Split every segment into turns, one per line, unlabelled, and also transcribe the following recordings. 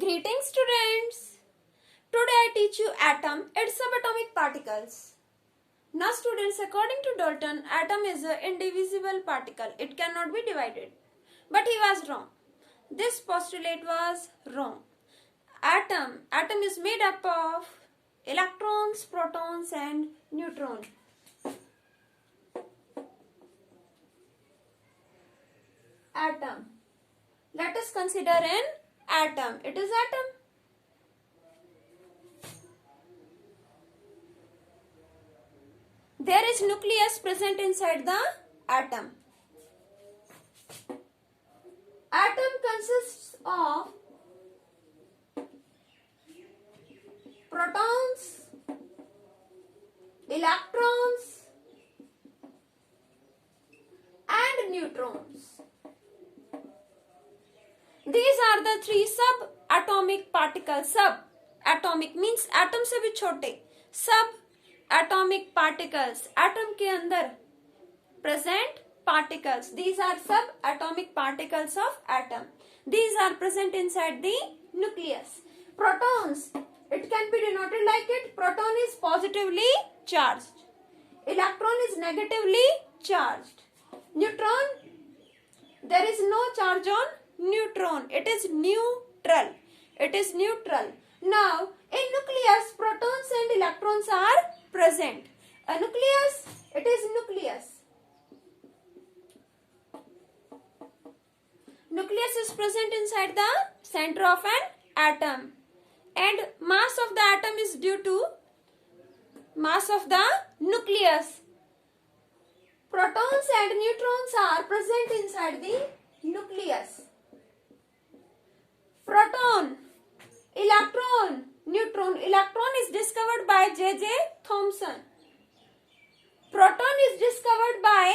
Greetings students. Today I teach you atom, its subatomic particles. Now students, according to Dalton, atom is an indivisible particle. It cannot be divided. But he was wrong. This postulate was wrong. Atom is made up of electrons, protons and neutrons. Atom. Let us consider an atom. It is atom. There is nucleus present inside the atom. Atom consists of protons, electrons and neutrons. These are the three subatomic particles. Subatomic means atom से भी छोटे. Subatomic particles. Atom के अंदर present particles. These are subatomic particles of atom. These are present inside the nucleus. Protons. It can be denoted like it. Proton is positively charged. Electron is negatively charged. Neutron. There is no charge on neutron. It is neutral. It is neutral. Now, in nucleus, protons and electrons are present. A nucleus, it is nucleus. Nucleus is present inside the center of an atom. And mass of the atom is due to mass of the nucleus. Protons and neutrons are present inside the nucleus. Proton, electron, neutron. Electron is discovered by J.J. Thomson. Proton is discovered by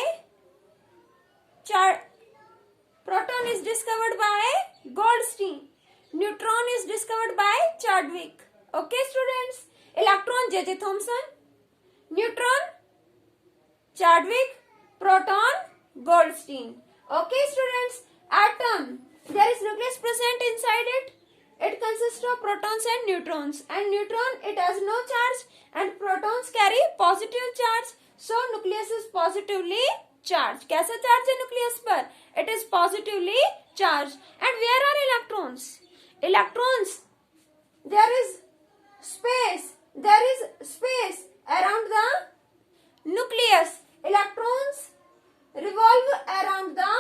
Goldstein. Neutron is discovered by Chadwick. Okay, students. Electron, J.J. Thomson. Neutron, Chadwick. Proton, Goldstein. Okay, students. Atom. There is nucleus present inside it. It consists of protons and neutrons. And neutron, it has no charge. And protons carry positive charge. So, nucleus is positively charged. कैसा charge है nucleus पर? It is positively charged. And where are electrons? Electrons. There is space. There is space around the nucleus. Electrons revolve around the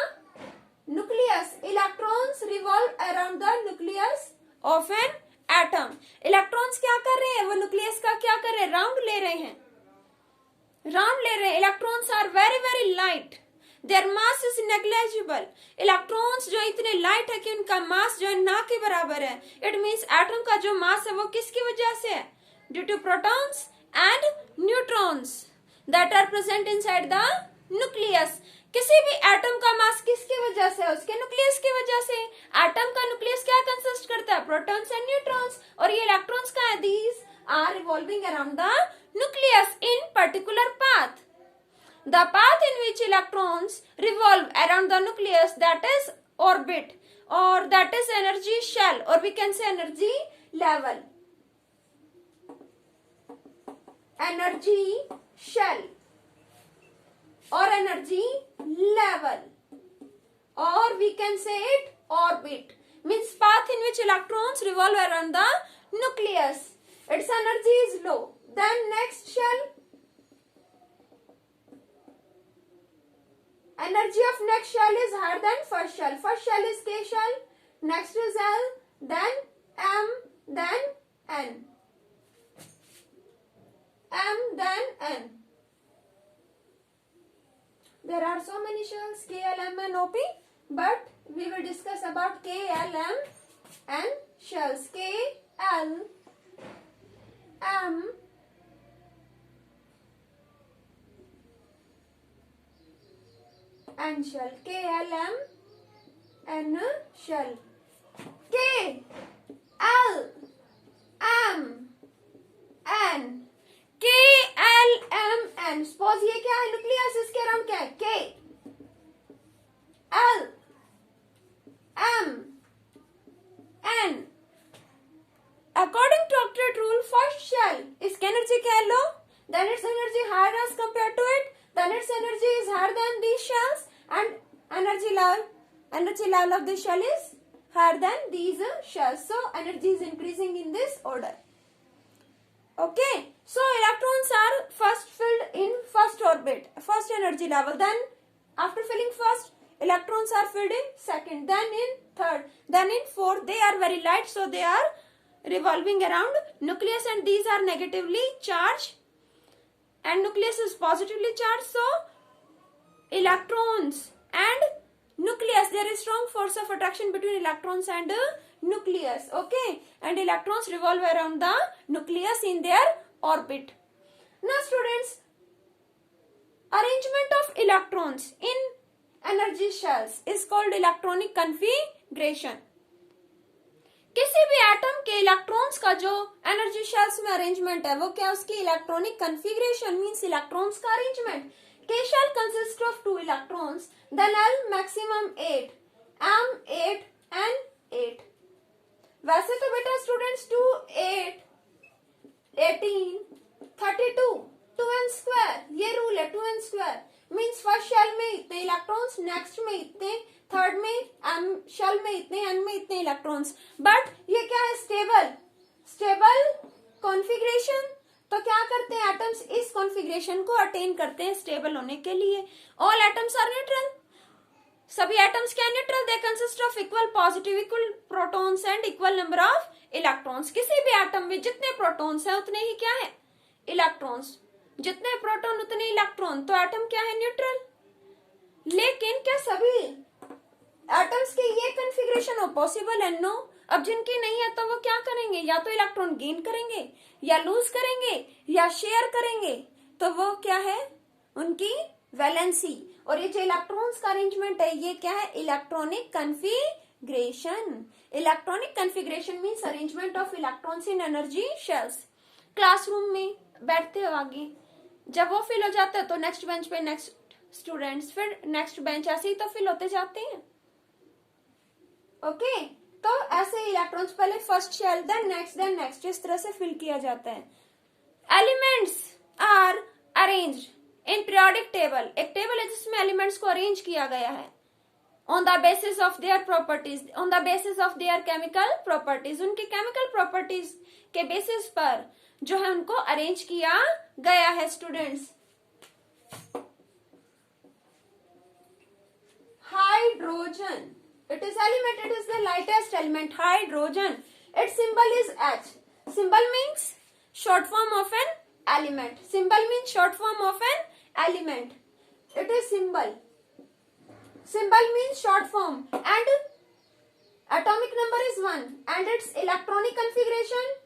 nucleus. Electrons revolve around the nucleus of an atom. Electrons क्या कर रहे हैं? वो nucleus का क्या कर रहे हैं? Round ले रहे हैं. Round ले रहे हैं. Electrons are very very light. Their mass is negligible. Electrons जो इतने light है कि उनका mass जो है ना के बराबर है. It means atom का जो mass है वो किसकी वजह से है? Due to protons and neutrons that are present inside the nucleus. किसी भी एटम का मास किसकी वजह से है? उसके न्यूक्लियस की वजह से. एटम का न्यूक्लियस क्या कंसिस्ट करता है? Protons and neutrons. और ये इलेक्ट्रॉन्स का है? These are revolving around the nucleus in particular path. The path in which electrons revolve around the nucleus, that is orbit और दैट इज एनर्जी शेल और we can say energy level. Energy shell or energy level, or we can say it orbit, means path in which electrons revolve around the nucleus. Its energy is low. Then next shell, energy of next shell is higher than first shell. First shell is K shell, next is L, then M, then N. M, then N. There are so many shells, K, L, M and OP, but we will discuss about K, L, M and shells. K, L, M, and shell. K, L, M and shell. K, L, M, N. K, L, M, N. Suppose ये क्या है? Nucleus. इसके around क्या है? K, L, M, N. then its energy higher as compared to it, then its energy is higher than these shells, and energy level of this shell is higher than these shells. So energy is increasing in this order. Okay, so electrons are first filled in first orbit, first energy level, then after filling first, electrons are filled in second, then in third, then in fourth. They are very light, so they are revolving around nucleus, and these are negatively charged and nucleus is positively charged. So electrons and nucleus, there is strong force of attraction between electrons and nucleus. Okay, and electrons revolve around the nucleus in their orbit. Now students, arrangement of electrons in energy shells is called electronic configuration. किसी भी atom के electrons का जो energy shells में arrangement है वो क्या, उसकी इलेक्ट्रॉनिक कन्फिगरेशन मींस इलेक्ट्रॉन्स का arrangement. K shell consists of 2 electrons, then L maximum 8, M 8 and 8. वैसे तो बेटा स्टूडेंट्स 2, 8, 18, 32, 2n स्क्वायर, ये रूल है 2n square means first shell में इतने इलेक्ट्रॉन्स, नेक्स्ट में इतने, थर्ड में एम शेल में इतने, एन में इतने इलेक्ट्रॉन्स. बट ये क्या है, स्टेबल कॉन्फ़िगरेशन. तो क्या करते हैं एटम्स, इस कॉन्फ़िगरेशन को अटेन करते हैं स्टेबल होने के लिए. All atoms are neutral. सभी एटम्स क्या neutral, they consist of equal positive, equal protons and equal number of electrons. किसी भी एटम में जितने प्रोटॉन्स हैं उतने ही क्या है इलेक्ट्रॉन्स, जितने प्रोटॉन उतने इलेक्ट्रॉन. तो एटम क्या है न्यूट्रल. लेकिन क्या सभी एटम्स के ये कन्फिगरेशन हो पॉसिबल है, नो. अब जिनकी नहीं है तो वो क्या करेंगे, या तो इलेक्ट्रॉन गेन करेंगे या लूज करेंगे या शेयर करेंगे. तो वो क्या है उनकी वैलेंसी. और ये जो इलेक्ट्रॉन्स का अरेंजमेंट है ये क्या है, electronic configuration. Electronic configuration means arrangement of electrons in energy shells. Classroom में बैठते हो आगे, जब वो फिल हो जाता है तो नेक्स्ट बेंच पे नेक्स्ट स्टूडेंट्स, फिर नेक्स्ट बेंच, ऐसे ही तो फिल होते जाते हैं. ओके, तो ऐसे इलेक्ट्रॉन्स पहले फर्स्ट शेल, देन नेक्स्ट, इस तरह से फिल किया जाता है. Elements are arranged in periodic table. एक टेबल है जिसमें एलिमेंट्स को अरेंज किया गया है on the basis of their properties, on the basis of their chemical properties. उनकी केमिकल प्रॉपर्टीज के बेसिस पर जो है उनको अरेंज किया गया है students. Hydrogen, it is element, it is the lightest element, hydrogen. Its symbol is H. Symbol means short form of an element. Symbol means short form of an element. It is symbol. Symbol means short form and atomic number is 1 and its electronic configuration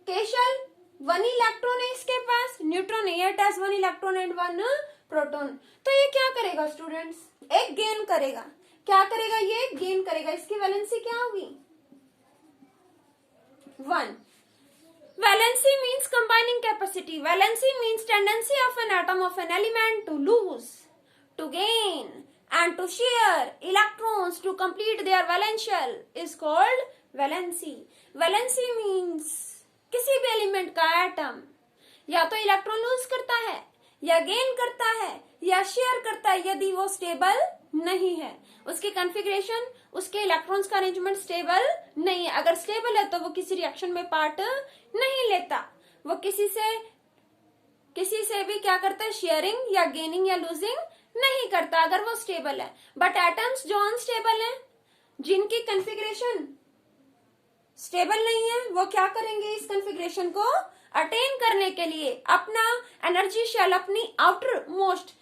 K shell 1 electron है इसके पास, neutron है, it has 1 electron and 1 proton. तो ये क्या करेगा students, एक gain करेगा. क्या करेगा, ये गेन करेगा. इसकी वैलेंसी क्या होगी 1. Valency means combining capacity. Valency means tendency of an atom of an element to lose, to gain and to share electrons to complete their valential is called valency. Valency means किसी भी element का atom या तो electron lose करता है या gain करता है या शेयर करता है यदि वो स्टेबल नहीं है, उसकी कॉन्फ़िगरेशन, उसके इलेक्ट्रॉन्स का अरेंजमेंट स्टेबल नहीं है. अगर स्टेबल है तो वो किसी रिएक्शन में पार्ट नहीं लेता, वो किसी से भी क्या करता है, शेयरिंग या गेनिंग या लूजिंग नहीं करता अगर वो स्टेबल है. बट एटम्स जो अनस्टेबल हैं, जिनकी कॉन्फ़िगरेशन स्टेबल नहीं है, वो क्या करेंगे, इस कॉन्फ़िगरेशन को अटेन करने के लिए अपना एनर्जी शेल, अपनी आउटर मोस्ट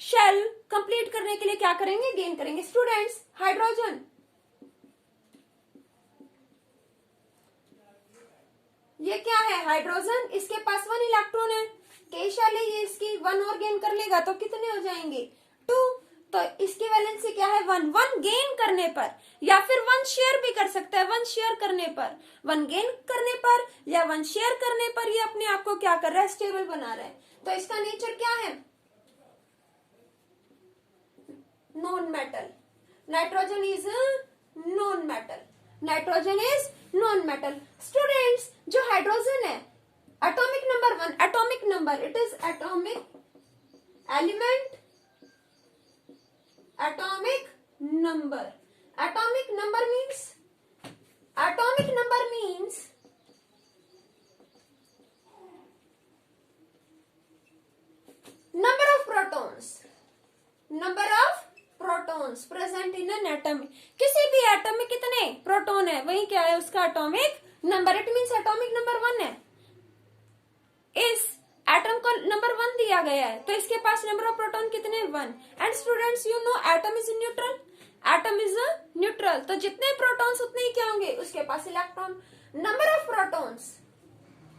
शेल कंप्लीट करने के लिए क्या करेंगे, गेन करेंगे. स्टूडेंट्स, हाइड्रोजन, ये क्या है हाइड्रोजन, इसके पास 1 इलेक्ट्रॉन है. K शेल है ये, इसकी 1 और गेन कर लेगा तो कितने हो जाएंगे 2. तो इसकी वैलेंसी क्या है 1. 1 गेन करने पर या फिर 1 शेयर भी कर सकता है. 1 शेयर करने पर, 1 गेन करने पर या 1 शेयर करने पर ये अपने आप को क्या कर रहा है, स्टेबल बना रहा है. तो इसका नेचर क्या है, non metal. Nitrogen is non metal, nitrogen is non metal. Students, जो हाइड्रोजन है, atomic number 1, atomic number, it is atomic element, atomic number, atomic number means, atomic number means number of protons, number of protons present in an atom। किसी भी atom में कितने proton है वही क्या है उसका atomic number. It means atomic number 1 है, इस एटम को नंबर 1 दिया गया है तो इसके पास नंबर ऑफ प्रोटॉन कितने 1। And students you know atom is neutral, atom is neutral, तो जितने प्रोटॉन्स उतने ही क्या होंगे उसके पास electron. Number of protons,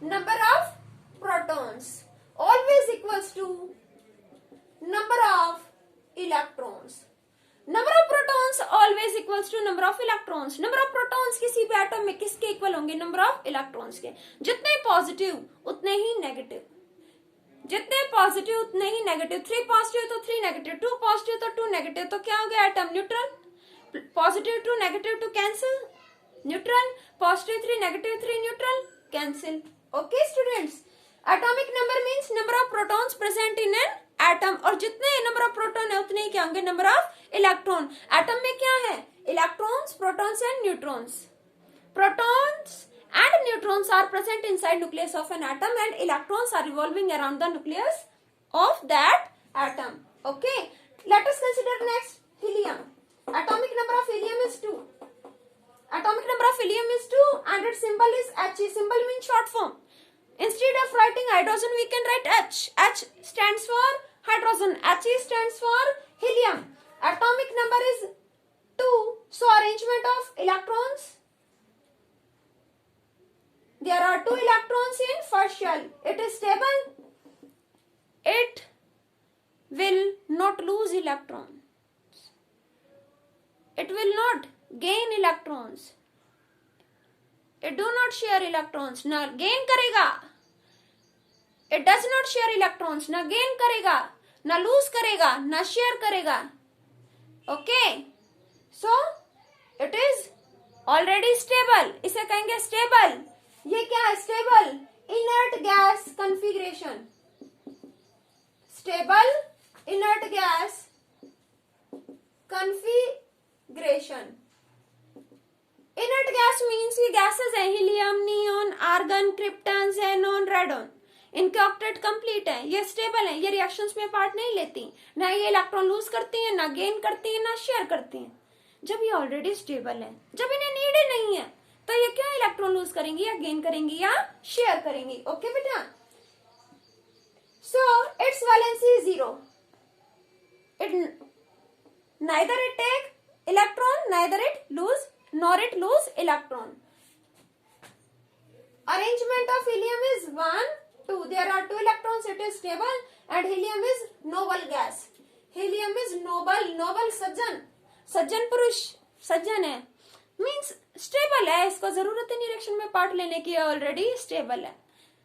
number of protons always equals to number of electrons, number of protons always equals to number of electrons। number of protons किसी भी एटम में किसके इक्वल होंगे, number of electrons के। जितने पॉजिटिव उतने ही negative, जितने positive उतने ही नेगेटिव। 3 पॉजिटिव तो 3 नेगेटिव, 2 पॉजिटिव तो 2 नेगेटिव, तो क्या हो गया atom neutral. Positive 2 negative 2 cancel, neutral. Positive 3 negative 3 neutral, cancel. Okay students, atomic number means number of protons present in an atom, और जितने नंबर ऑफ प्रोटॉन है उतने ही क्या होंगे नंबर ऑफ इलेक्ट्रॉन। एटम में क्या है, electrons, protons and neutrons. Protons and neutrons are present inside nucleus of an atom and electrons are revolving around the nucleus of that atom. Okay, let us consider next helium. Atomic number of helium is 2, atomic number of helium is 2 and its symbol is He। symbol means short form, instead of writing hydrogen we can write H। H stands for hydrogen, He stands for helium। atomic number is 2, so arrangement of electrons, there are 2 electrons in first shell, it is stable, it will not lose electrons, it will not gain electrons, it do not share electrons, ना gain करेगा, it does not share electrons, ना gain करेगा, ना lose करेगा, ना share करेगा। Okay, so it is already stable, इसे कहेंगे stable। ये क्या है stable, inert gas configuration, stable inert gas configuration। Inert gas means ये गैसेस है, helium, neon, argon, krypton, xenon, radon, इनके ऑक्टेट कंप्लीट है, ये स्टेबल है, ये रिएक्शंस में पार्ट नहीं लेती, ना ये इलेक्ट्रॉन लूज करती है, ना गेन करती है, ना शेयर करती है। जब ये ऑलरेडी स्टेबल है, जब इन्हें नीड ही नहीं है, तो ये क्या इलेक्ट्रॉन लूज करेंगी या गेन करेंगी या शेयर करेंगी। ओके बेटा, so it's valency is 0, it neither it take electron, neither it lose nor it lose electron। arrangement of helium is 1 2, there are 2 electrons, it is stable and helium is noble gas, helium is noble, noble सज्जन, सज्जन पुरुष, सज्जन है means stable है, इसको जरूरत ही नहीं reaction में part लेने की, already stable है।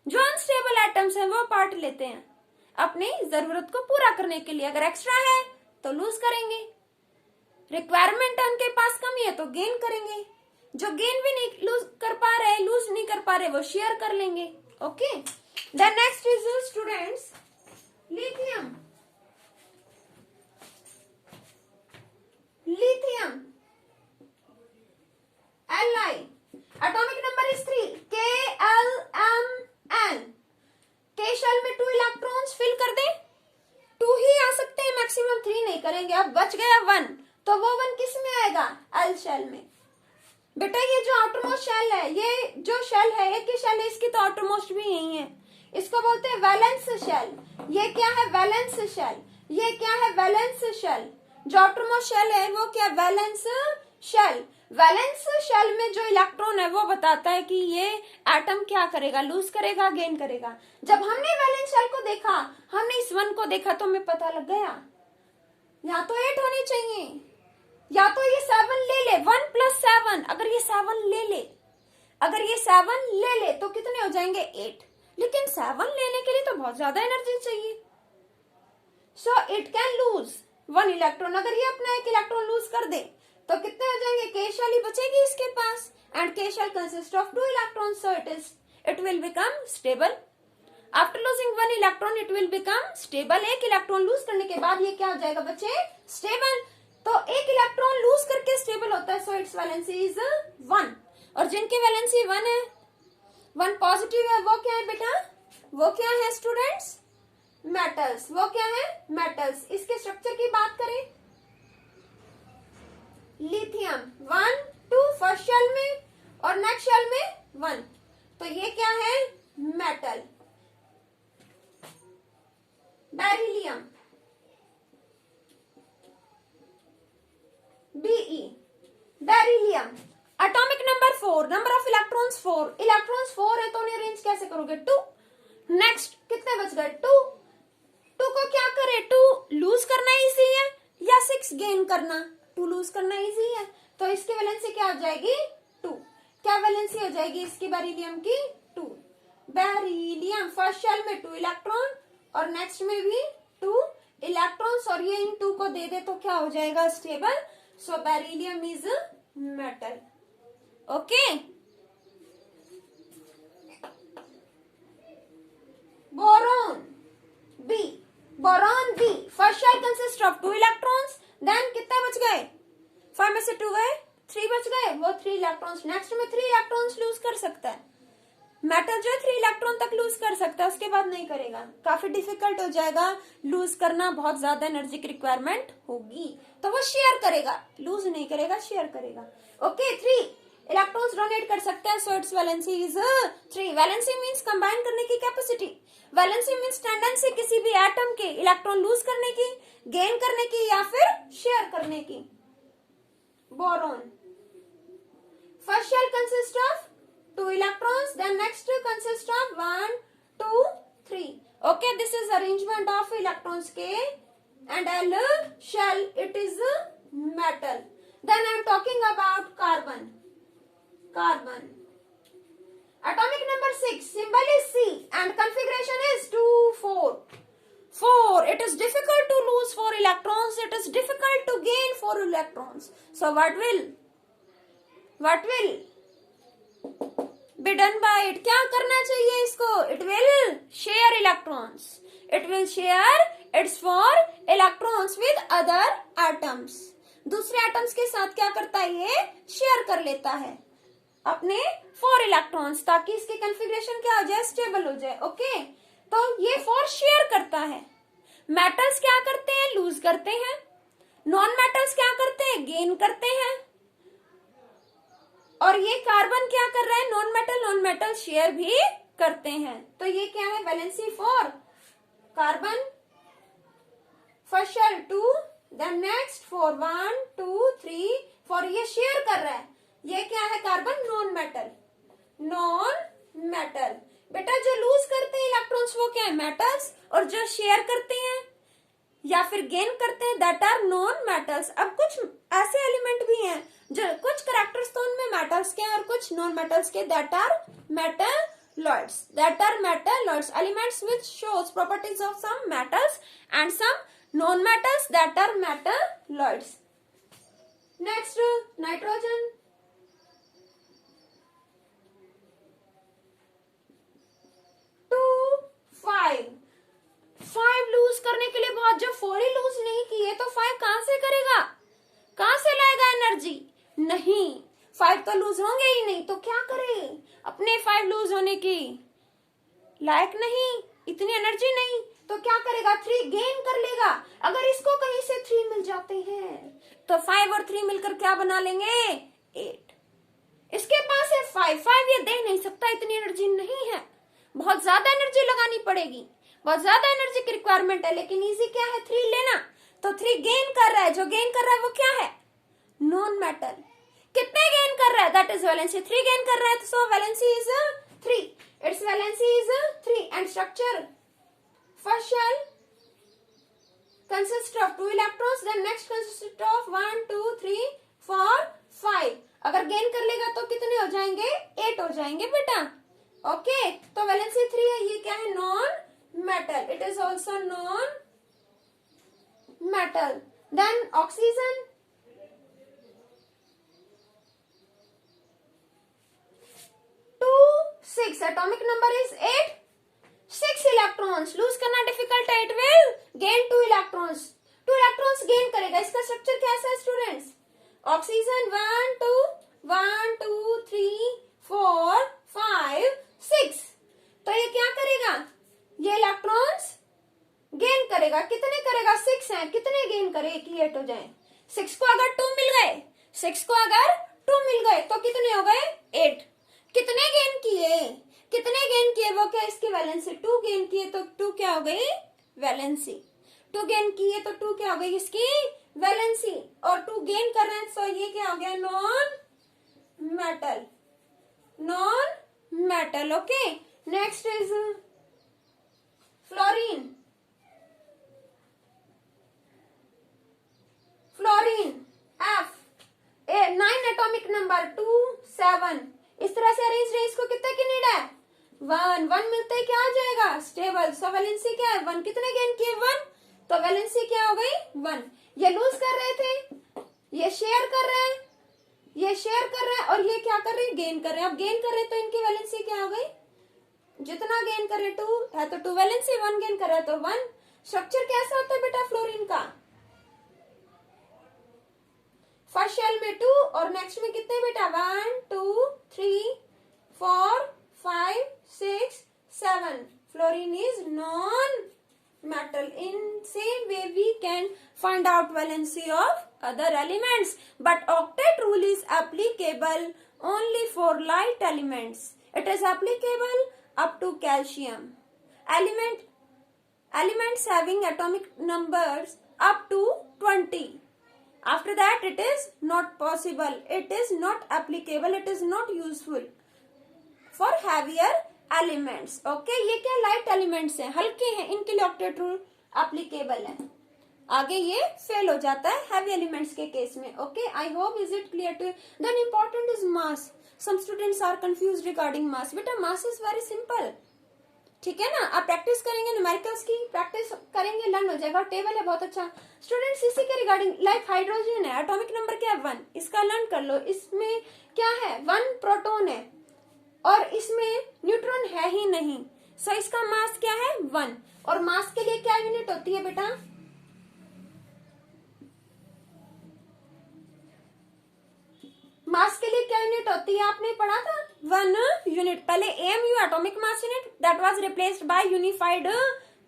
जो अनस्टेबल एटम्स हैं वो पार्ट लेते हैं अपनी जरूरत को पूरा करने के लिए, अगर एक्स्ट्रा है तो लूज करेंगे, रिक्वायरमेंट है उनके पास कमी है तो गेन करेंगे, जो गेन भी नहीं लूज कर पा रहे, लूज नहीं कर पा रहे, वो शेयर कर लेंगे। Okay, then next is students lithium. Lithium Li, atomic number is 3, KLMN। K shell में 2 इलेक्ट्रॉन्स फिल कर दे, 2 ही आ सकते हैं मैक्सिमम, 3 नहीं करेंगे। अब बच गया 1, तो वो 1 किस में आएगा, L शेल में। बेटा ये जो आउटरमोस्ट शेल है, ये जो शेल है, एक ही शेल है, इसकी तो आउटरमोस्ट भी यही है, इसको बोलते हैं वैलेंस शेल। ये क्या है, वैलेंस शेल। ये क्या है, वैलेंस शेल। जो आउटरमोस्ट शेल है वो क्या, वैलेंस शेल। वैलेंस शेल में जो इलेक्ट्रॉन है वो बताता है कि ये एटम क्या करेगा, लूज करेगा, गेन करेगा। जब हमने वैलेंस शेल को देखा, हमने इस 1 को देखा तो हमें पता लग गया या तो 8 होने चाहिए, या तो ये 7 ले ले, 1 + 7, अगर ये 7 ले ले, अगर ये 7 ले ले तो कितने हो जाएंगे 8, लेकिन 7 लेने के लिए तो बहुत ज्यादा एनर्जी चाहिए। So it can lose, 1 electron. अगर ये अपना 1 इलेक्ट्रॉन लूज कर दे तो कितने हो जाएंगे, k शेल ही बचेगी इसके पास, and k shell consist of 2 electron, so it will become stable. After losing 1 electron it will become stable. 1 electron lose करने के बाद ये क्या हो जाएगा बच्चे, स्टेबल। तो 1 इलेक्ट्रॉन लूज करके स्टेबल होता है, सो इट्स वैलेंसी इज 1। और जिनकी वैलेंसी 1 है, 1 पॉजिटिव है, वो क्या है बेटा, वो क्या है स्टूडेंट्स, मेटल्स। वो क्या है, मेटल्स। इसके स्ट्रक्चर की बात करें, लिथियम 1 2 फर्स्ट शेल में और नेक्स्ट शेल में 1, तो ये क्या है, metal. Beryllium Be, beryllium, atomic number 4, number of electrons 4, electrons 4 है तो उन्हें अरेंज कैसे करोगे, 2। नेक्स्ट कितने बच गए, 2 को क्या करे, 2 लूज करना इजी है या 6 गेन करना, 2 लूज करना इजी है, तो इसकी वैलेंसी क्या हो जाएगी, 2। क्या वैलेंसी हो जाएगी इसकी बेरिलियम की, 2। बेरिलियम फर्स्ट शेल में 2 इलेक्ट्रॉन और नेक्स्ट में भी 2 इलेक्ट्रॉन्स, और ये इन 2 को दे दे तो क्या हो जाएगा, stable. So beryllium is metal. Okay, boron B, boron B first shell consist of 2 electrons, then कितने बच गए, 5 में से 2 गए, 3 बच गए, वो 3 इलेक्ट्रॉन्स, नेक्स्ट में 3 इलेक्ट्रॉन्स लूज कर सकता है। मेटल जो है 3 इलेक्ट्रॉन तक लूज कर सकता है, उसके बाद नहीं करेगा, काफी डिफिकल्ट हो जाएगा लूज करना, बहुत ज्यादा एनर्जी की रिक्वायरमेंट होगी, तो वो शेयर करेगा, लूज नहीं करेगा, शेयर करेगा। ओके, 3 इलेक्ट्रॉन्स डोनेट कर सकते हैं, so it's valency is 3। Valency means combine करने की कैपेसिटी, वैलेंसी मींस टेंडेंसी किसी भी एटम के इलेक्ट्रॉन लूज करने की, गेन करने की या फिर शेयर करने की। Boron first shell consist of 2 electrons, then next consist of 1 2 3. Okay, this is arrangement of electrons k, and L shell, it is metal. Then I am talking about carbon. Carbon atomic number 6, symbol is C and configuration is 2 4. 4, it is difficult to lose 4 electrons, it is difficult to gain 4 electrons, so what will be done by it, क्या करना चाहिए इसको, it will share electrons, it will share its 4 electrons with other atoms। दूसरे atoms के साथ क्या करता है, ये शेयर कर लेता है अपने 4 इलेक्ट्रॉन्स, ताकि इसकी कॉन्फ़िगरेशन क्या हो जाए, स्टेबल हो जाए। ओके, तो ये 4 शेयर करता है। मेटल्स क्या करते हैं, लूज करते हैं, नॉन मेटल्स क्या करते हैं, गेन करते हैं, और ये कार्बन क्या कर रहा है, नॉन मेटल शेयर भी करते हैं। तो ये क्या है, valency 4, carbon first shell 2, then next 4 1 2 3 4, ये शेयर कर रहा है, ये क्या है, कार्बन नॉन मेटल। बेटा जो लूज करते हैं इलेक्ट्रॉन्स वो क्या है, मेटल्स, और जो शेयर करते हैं या फिर गेन करते हैं, दैट आर नॉन मेटल्स। अब कुछ ऐसे एलिमेंट भी हैं जो कुछ कैरेक्टर्स तो उनमें मेटल्स के हैं और कुछ नॉन मेटल्स के, that are metalloids. Elements which shows properties of some metals and some non-metals, that are metalloids. Next, nitrogen. 5 loose करने के लिए बहुत, जो 4 ही लूज नहीं किए तो 5 कहां से करेगा, कहां से लाएगा एनर्जी, नहीं, 5 तो लूज होंगे ही नहीं, तो क्या करे, अपने 5 लूज होने की लायक नहीं, इतनी एनर्जी नहीं, तो क्या करेगा, 3 गेन कर लेगा। अगर इसको कहीं से 3 मिल जाते हैं तो 5 और 3 मिलकर क्या बना लेंगे, 8। इसके पास है 5 ये दे नहीं सकता, इतनी एनर्जी नहीं है, बहुत ज्यादा एनर्जी लगानी पड़ेगी, बहुत ज्यादा एनर्जी की रिक्वायरमेंट है, लेकिन इजी क्या है, 3 लेना, तो 3 गेन कर रहा है, जो गेन कर रहा है वो क्या है, नॉन मेटल। कितने गेन कर रहा है, दैट इज वैलेंसी, 3 गेन कर रहा है, so valency is 3, its valency is 3। And structure, first shell consist of 2 electrons, then next consist of 1 2 3 4 5। अगर गेन कर लेगा तो कितने हो जाएंगे, 8 हो जाएंगे बेटा। ओके, तो वैलेंसी 3 है, ये क्या है, non metal, it is also non metal. Then oxygen, 6. Atomic number is 8. 6 electrons. Lose करना difficult है. It will gain 2 electrons. 2 electrons gain करेगा. इसका structure कैसा है students? Oxygen 1 2 1 2 3 4 5 6. तो ये क्या करेगा? ये electrons गेन करेगा. कितने करेगा? 6 है. कितने गेन करे? एक ही 8 हो जाए. 6 को अगर 2 मिल गए, 6 को अगर 2 मिल गए तो कितने हो गए? 8. कितने गेन किए? कितने गेन किए? वो क्या? इसकी वैलेंसी. 2 गेन किए तो 2 क्या हो गई? वैलेंसी. 2 गेन किए तो 2 क्या हो गई? इसकी वैलेंसी. और 2 गेन कर रहे हैं तो ये क्या हो गया? Non metal. Non metal. Okay. Next is fluorine. Fluorine F. 9 atomic number 2 7. इस तरह से अरेंज है. इसको कितने की नीड है? 1. 1 मिलते ही क्या आ जाएगा? स्टेबल. सो वैलेंसी क्या है? 1. कितने गेन किए? 1. तो वैलेंसी क्या हो गई? 1. ये लूज कर रहे थे, ये शेयर कर रहे हैं, ये शेयर कर रहे हैं और ये क्या कर रहे हैं? गेन कर रहे हैं. अब गेन कर रहे हैं तो इनकी वैलेंसी क्या हो गई? जितना गेन कर रहे 2 है तो 2 वैलेंसी. 1 गेन कर रहा है तो 1. स्ट्रक्चर कैसा होता है बेटा फ्लोरीन का? फर्स्ट शेल में 2 और नेक्स्ट में कितने बेटा? 1 2 3 4 5 6 7. Fluorine is non-metal. In same way, we can find out valency of other elements. But octet rule is applicable only for light elements. It is applicable up to calcium. Elements having atomic numbers up to 20. After that, it is not possible. It is not applicable. It is not useful for heavier elements. Okay, ये क्या? Light elements हैं, हल्के हैं, इनके लिए octet rule applicable है. आगे ये फेल हो जाता है हैवी एलिमेंट्स के केस में. Okay, I hope is it clear to. Then important is mass. Some students are confuse regarding mass. बेटा मास इज वेरी सिंपल. ठीक है ना? आप प्रैक्टिस करेंगे, न्यूमेरिकल्स की प्रैक्टिस करेंगे, लर्न हो जाएगा. टेबल है बहुत अच्छा. स्टूडेंट्स इसी के रिगार्डिंग, लाइक हाइड्रोजन है, एटॉमिक नंबर क्या है? 1. इसका लर्न कर लो. इसमें क्या है? 1 प्रोटॉन है और इसमें न्यूट्रॉन है ही नहीं. सो इसका मास क्या है? 1. और मास के लिए क्या यूनिट होती है बेटा? मास के लिए क्या यूनिट होती है? आपने पढ़ा था 1 यूनिट. पहले AMU atomic mass unit, that was replaced by unified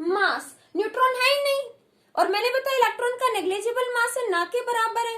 mass. Neutron है ही नहीं और मैंने बताया इलेक्ट्रॉन का नेग्लिजिबल मास है, ना के बराबर है.